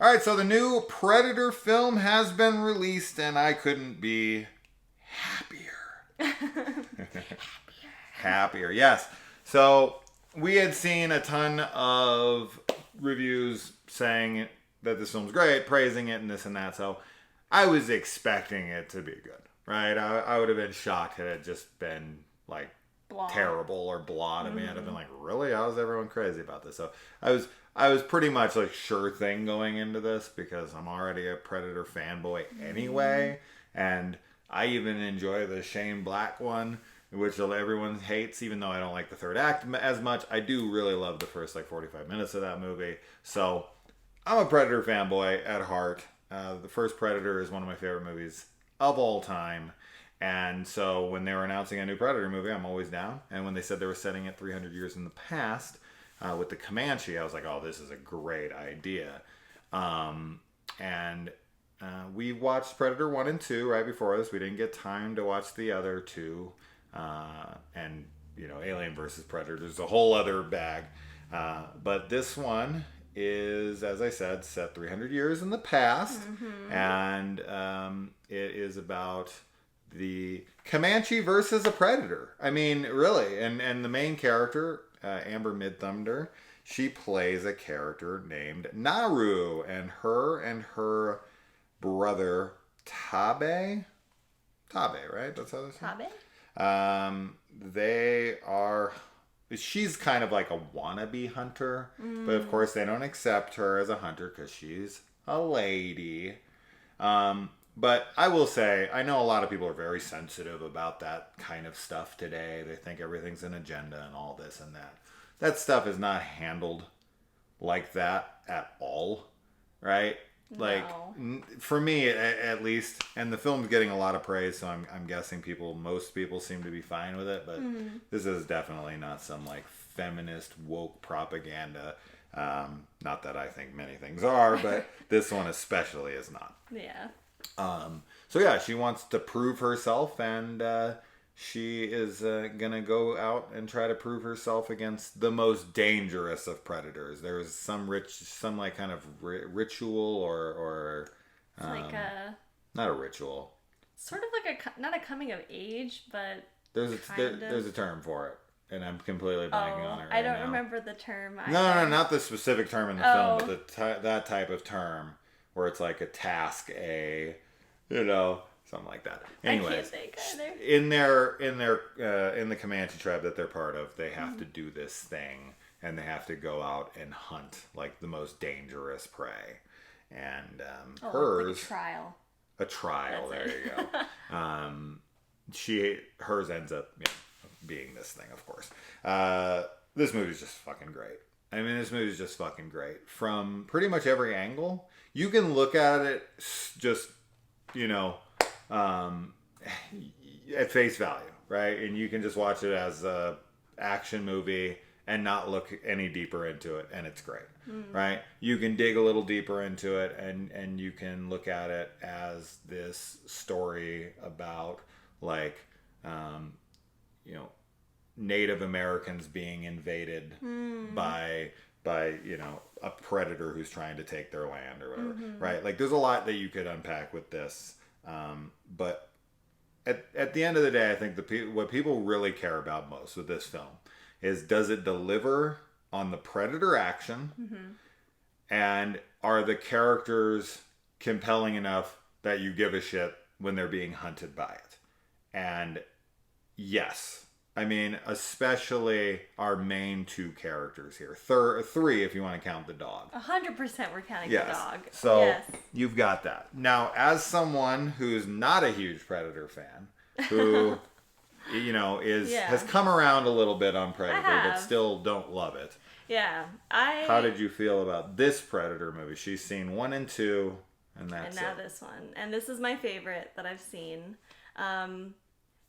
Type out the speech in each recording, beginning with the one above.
All right, so the new Predator film has been released, and I couldn't be happier. Happier, yes. So we had seen a ton of reviews saying that this film's great, praising it, and this and that. So I was expecting it to be good, right? I would have been shocked had it just been like Blah. terrible or blah to me. I'd have been like, really? How is everyone crazy about this? So I was pretty much like sure thing going into this because I'm already a Predator fanboy anyway, and I even enjoy the Shane Black one, which everyone hates, even though I don't like the third act as much. I do really love the first like 45 minutes of that movie. So I'm a Predator fanboy at heart. The first Predator is one of my favorite movies of all time. And so when they were announcing a new Predator movie, I'm always down. And when they said they were setting it 300 years in the past with the Comanche, I was like, oh, this is a great idea. We watched Predator 1 and 2 right before this. We didn't get time to watch the other two. And, you know, Alien versus Predator is a whole other bag. But this one is, as I said, set 300 years in the past. And it is about the Comanche versus a Predator. I mean, really. And the main character, Amber Midthunder, she plays a character named Naru. And her brother, Tabe, right? That's how they say Tabe? They are... She's kind of like a wannabe hunter. But of course, they don't accept her as a hunter because she's a lady. But I will say, I know a lot of people are very sensitive about that kind of stuff today. They think everything's an agenda and all this and that. That stuff is not handled like that at all, right? Like, for me, at least, and the film's getting a lot of praise, so I'm guessing most people seem to be fine with it, but this is definitely not some, like, feminist woke propaganda. Not that I think many things are, but this one especially is not. Yeah. So yeah, she wants to prove herself, and she is gonna go out and try to prove herself against the most dangerous of predators. There's some like kind of ritual or it's like a not a ritual. Sort of like not a coming of age, but there's a term for it. And I'm completely blanking on it right now. I don't remember the term either. No, not the specific term in the film, but that type of term where it's like a task, something like that. Anyways, I can't think either. In the Comanche tribe that they're part of, they have to do this thing, and they have to go out and hunt like the most dangerous prey. And hers like a trial. A trial. That's there it. You go. Hers ends up being this thing, of course. This movie's just fucking great. I mean, this movie's just fucking great from pretty much every angle. You can look at it just, at face value, right? And you can just watch it as a action movie and not look any deeper into it, and it's great, right? You can dig a little deeper into it, and you can look at it as this story about, like, Native Americans being invaded by a predator who's trying to take their land or whatever, right? Like, there's a lot that you could unpack with this, but at the end of the day, I think what people really care about most with this film is, does it deliver on the predator action, and are the characters compelling enough that you give a shit when they're being hunted by it? And yes. I mean, especially our main two characters here. Three, if you want to count the dog. 100% we're counting the dog. So you've got that. Now, as someone who's not a huge Predator fan, who, has come around a little bit on Predator, but still don't love it. Yeah. How did you feel about this Predator movie? She's seen 1 and 2, and that's it. And now this one. And this is my favorite that I've seen.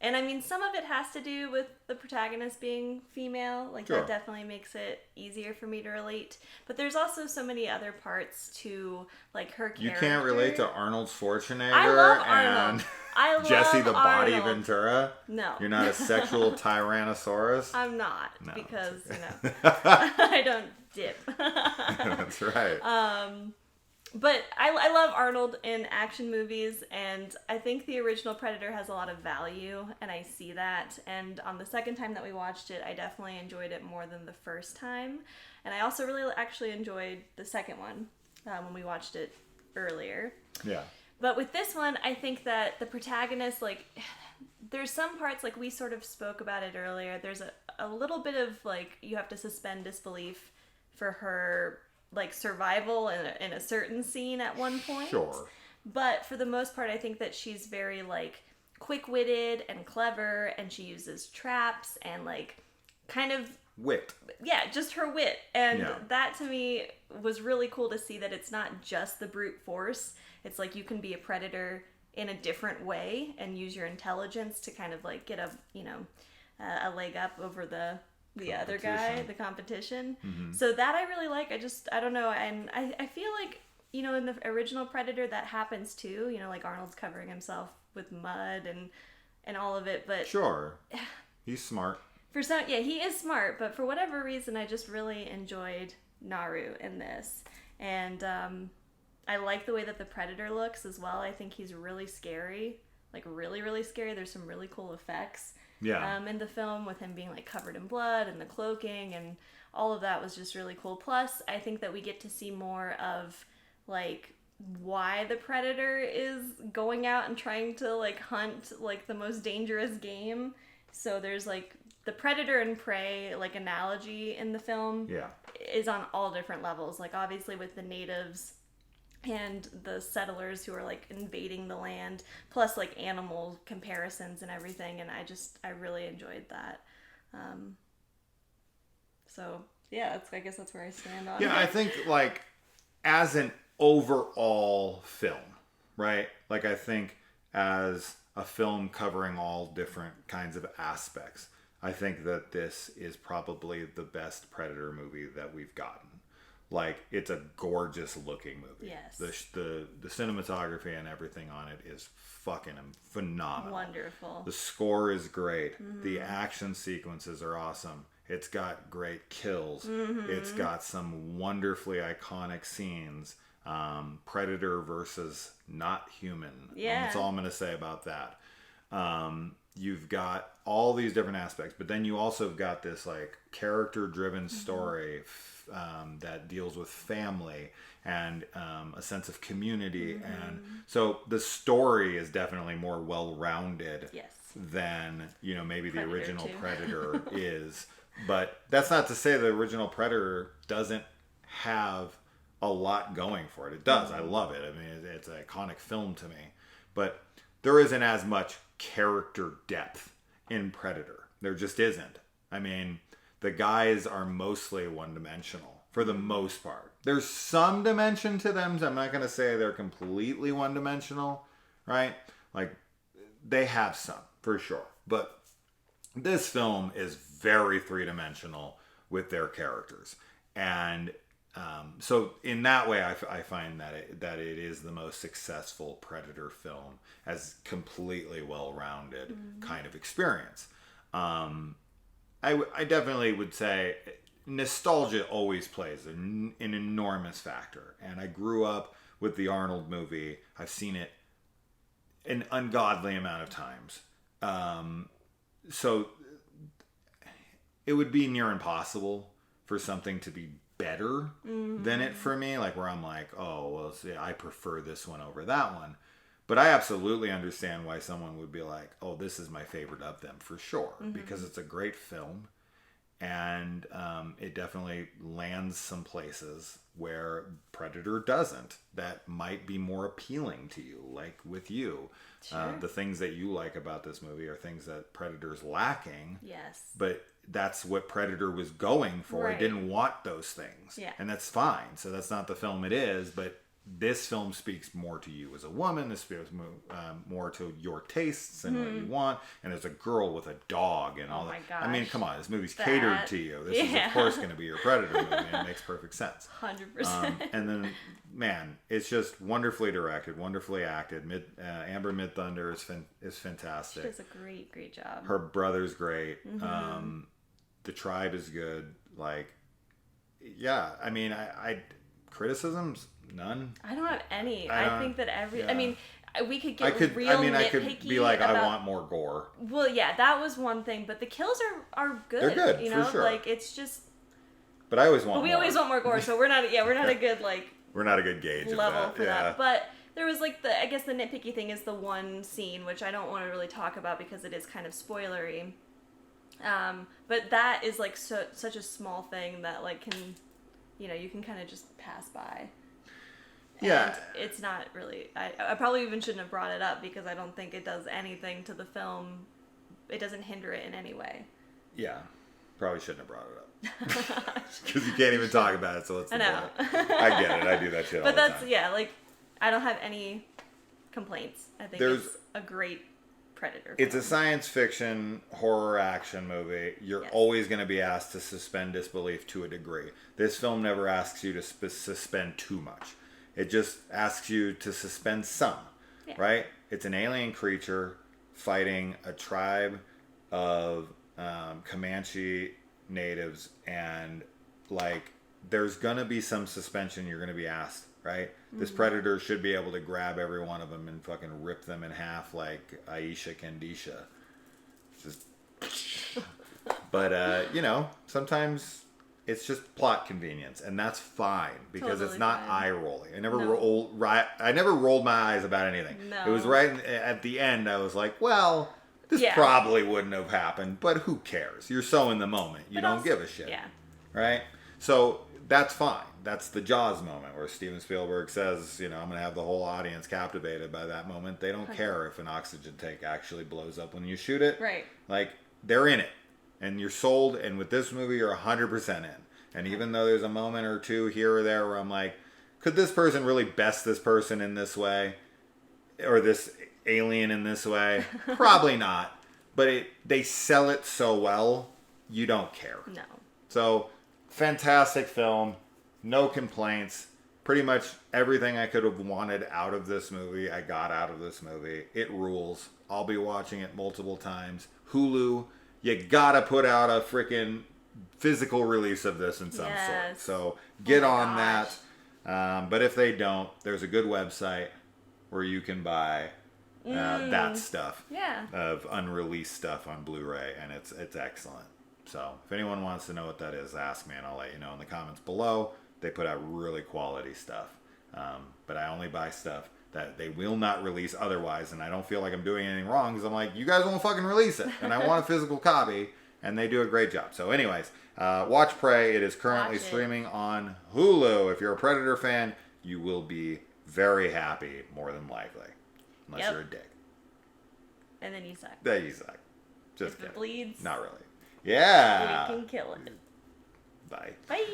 And I mean, some of it has to do with the protagonist being female. Like, that definitely makes it easier for me to relate. But there's also so many other parts to, like, her character. You can't relate to Arnold Schwarzenegger I love Arnold. I love Jesse the Body Arnold. Ventura? No. You're not a sexual Tyrannosaurus? I'm not. No, because, I don't dip. That's right. But I love Arnold in action movies, and I think the original Predator has a lot of value, and I see that. And on the second time that we watched it, I definitely enjoyed it more than the first time. And I also really actually enjoyed the second one when we watched it earlier. Yeah. But with this one, I think that the protagonist, like, there's some parts, like we sort of spoke about it earlier, there's a little bit of, like, you have to suspend disbelief for her, like, survival in a certain scene at one point. Sure. But for the most part, I think that she's very, like, quick-witted and clever, and she uses traps and, like, kind of... Wit. Yeah, just her wit. And Yeah. that, to me, was really cool to see that it's not just the brute force. It's like you can be a predator in a different way and use your intelligence to kind of, like, get a leg up over the other guy, the competition. Mm-hmm. So that I really like. I don't know. And I feel like, in the original Predator that happens too, like Arnold's covering himself with mud and all of it. But sure. He's smart. For some, yeah, he is smart. But for whatever reason, I just really enjoyed Naru in this. And I like the way that the Predator looks as well. I think he's really scary. Like, really, really scary. There's some really cool effects. Yeah. In the film, with him being, like, covered in blood and the cloaking, and all of that was just really cool. Plus, I think that we get to see more of, like, why the Predator is going out and trying to, like, hunt, like, the most dangerous game. So there's, like, the predator and prey, like, analogy in the film is on all different levels. Like, obviously with the natives and the settlers who are, like, invading the land, plus, like, animal comparisons and everything, and I really enjoyed that. So yeah, I guess that's where I stand on it. I think, like, as an overall film, right? Like, I think as a film covering all different kinds of aspects, I think that this is probably the best Predator movie that we've gotten. Like, it's a gorgeous looking movie. Yes. The cinematography and everything on it is fucking phenomenal. Wonderful. The score is great. Mm-hmm. The action sequences are awesome. It's got great kills. Mm-hmm. It's got some wonderfully iconic scenes. Predator versus not human. Yeah. That's all I'm going to say about that. You've got all these different aspects, but then you also have got this, like, character-driven story that deals with family and a sense of community. Mm-hmm. And so the story is definitely more well-rounded than, maybe the original Predator is. But that's not to say the original Predator doesn't have a lot going for it. It does. Mm-hmm. I love it. I mean, it's an iconic film to me. But there isn't as much character depth in Predator. There just isn't. I mean, the guys are mostly one-dimensional for the most part. There's some dimension to them. I'm not going to say they're completely one-dimensional, right? Like, they have some, for sure. But this film is very three-dimensional with their characters. And so in that way, I find that it is the most successful Predator film as completely well-rounded kind of experience. I definitely would say nostalgia always plays an enormous factor. And I grew up with the Arnold movie. I've seen it an ungodly amount of times. So it would be near impossible for something to be better than it for me, like, where I'm like, oh, well, see, I prefer this one over that one. But I absolutely understand why someone would be like, oh, this is my favorite of them for sure, because it's a great film, and it definitely lands some places where Predator doesn't, that might be more appealing to you, like with you. Sure. The things that you like about this movie are things that Predator's lacking. Yes. But that's what Predator was going for. Right. It didn't want those things. Yeah. And that's fine. So that's not the film it is, but this film speaks more to you as a woman. This speaks more to your tastes and what you want. And there's a girl with a dog and all that. Gosh. I mean, come on. This movie's catered to you. This is, of course, going to be your Predator movie. And it makes perfect sense. 100%. And then, man, it's just wonderfully directed, wonderfully acted. Amber Midthunder is fantastic. She does a great job. Her brother's great. The tribe is good. Like, yeah, I mean, I criticisms, none. I don't have any. I think that yeah. I mean, we could get real nitpicky. I could be like, I want more gore. Well, yeah, that was one thing, but the kills are good. They're good, you know, for sure. like it's just. But I always want. But we more. always want more gore, so we're not. Yeah, we're not a good We're not a good gauge level of that. for that. But there was like I guess the nitpicky thing is the one scene which I don't want to really talk about because it is kind of spoilery. But that is like such a small thing that like can, you can kind of just pass by. Yeah. And it's not really. I probably even shouldn't have brought it up because I don't think it does anything to the film. It doesn't hinder it in any way. Yeah. Probably shouldn't have brought it up. Because you can't even talk about it, so let's. I know. I get it. I do that shit all the time. But that's, yeah, like, I don't have any complaints. I think it's a great Predator film. It's a science fiction horror action movie. You're always going to be asked to suspend disbelief to a degree. This film never asks you to suspend too much. It just asks you to suspend some, right? It's an alien creature fighting a tribe of Comanche natives, and like there's gonna be some suspension you're gonna be asked, right? Mm-hmm. This predator should be able to grab every one of them and fucking rip them in half like Aisha Kandisha. Just but sometimes it's just plot convenience, and that's fine because it's not eye rolling. I never rolled my eyes about anything. No. It was right at the end. I was like, well, this probably wouldn't have happened, but who cares? You're so in the moment, you don't give a shit. Yeah. Right? So that's fine. That's the Jaws moment where Steven Spielberg says, I'm going to have the whole audience captivated by that moment. They don't care if an oxygen tank actually blows up when you shoot it. Right. Like, they're in it. And you're sold, and with this movie, you're 100% in. And even though there's a moment or two here or there where I'm like, could this person really best this person in this way? Or this alien in this way? Probably not. But they sell it so well, you don't care. No. So, fantastic film. No complaints. Pretty much everything I could have wanted out of this movie, I got out of this movie. It rules. I'll be watching it multiple times. Hulu, you gotta put out a freaking physical release of this in some sort. So get on that. But if they don't, there's a good website where you can buy that stuff. Yeah. Of unreleased stuff on Blu-ray, and it's excellent. So if anyone wants to know what that is, ask me, and I'll let you know in the comments below. They put out really quality stuff. But I only buy stuff that they will not release otherwise, and I don't feel like I'm doing anything wrong because I'm like, you guys won't fucking release it, and I want a physical copy, and they do a great job. So anyways, watch Prey. It is currently streaming on Hulu. If you're a Predator fan, you will be very happy, more than likely, unless you're a dick. And then you suck. Then you suck. Just if kidding. It bleeds. Not really. Yeah. We can kill it. Bye. Bye.